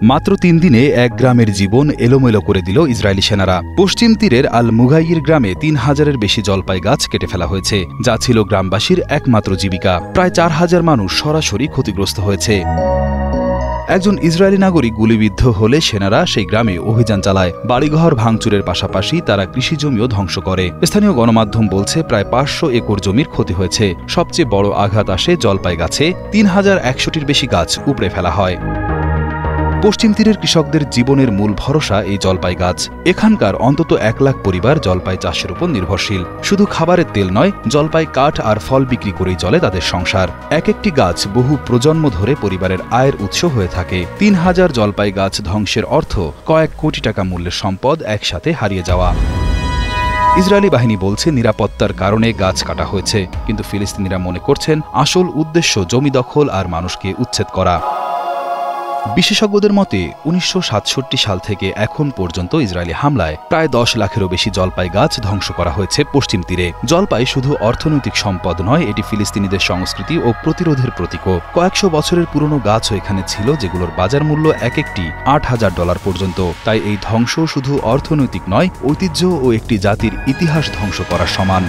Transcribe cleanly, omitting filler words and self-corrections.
মাত্র ৩ দিনে এক গ্রামের জীবন এলোমেলো করে দিল ইসরায়েলি সেনারা। পশ্চিম তীরের আল মুগাইর গ্রামে ৩,০০০-এর বেশি জলপাই গাছ কেটে ফেলা হয়েছে, যা ছিল গ্রামবাসীর একমাত্র জীবিকা। প্রায় ৪,০০০ মানুষ সরাসরি ক্ষতিগ্রস্ত হয়েছে। একজন ইসরায়েলি নাগরিক গুলিবিদ্ধ হলে সেনারা সেই গ্রামে অভিযান চালায়। বাড়িঘর ভাঙচুরের পাশাপাশি তারা কৃষিজমিও ধ্বংস করে। স্থানীয় গণমাধ্যম বলছে প্রায় ৫০০ একর জমির ক্ষতি হয়েছে। সবচেয়ে বড় আঘাত আসে জলপাই গাছে। ৩,১০০টির বেশি গাছ উপড়ে ফেলা হয়। পশ্চিম তীরের কৃষকদের জীবনের মূল ভরসা এই জলপাই গাছ। এখানকার অন্তত ১ লাখ পরিবার জলপাই চাষের উপর নির্ভরশীল। শুধু খাবারের তেল নয়, জলপাই কাঠ আর ফল বিক্রি করেই চলে তাদের সংসার। এক একটি গাছ বহু প্রজন্ম ধরে পরিবারের আয়ের উৎস হয়ে থাকে। ৩,০০০ জলপাই গাছ ধ্বংসের অর্থ কয়েক কোটি টাকা মূল্যের সম্পদ একসাথে হারিয়ে যাওয়া। ইসরায়েলি বাহিনী বলছে নিরাপত্তার কারণে গাছ কাটা হয়েছে, কিন্তু ফিলিস্তিনিরা মনে করছেন আসল উদ্দেশ্য জমি দখল আর মানুষকে উচ্ছেদ করা। বিশেষজ্ঞদের মতে ১৯৬৭ সাল থেকে এখন পর্যন্ত ইসরায়েলি হামলায় প্রায় ১০ লাখেরও বেশি জলপাই গাছ ধ্বংস করা হয়েছে পশ্চিম তীরে। জলপাই শুধু অর্থনৈতিক সম্পদ নয়, এটি ফিলিস্তিনিদের সংস্কৃতি ও প্রতিরোধের প্রতীকও। কয়েকশো বছরের পুরনো গাছও এখানে ছিল, যেগুলোর বাজার মূল্য এক একটি $৮,০০০ পর্যন্ত। তাই এই ধ্বংস শুধু অর্থনৈতিক নয়, ঐতিহ্য ও একটি জাতির ইতিহাস ধ্বংস করার সমান।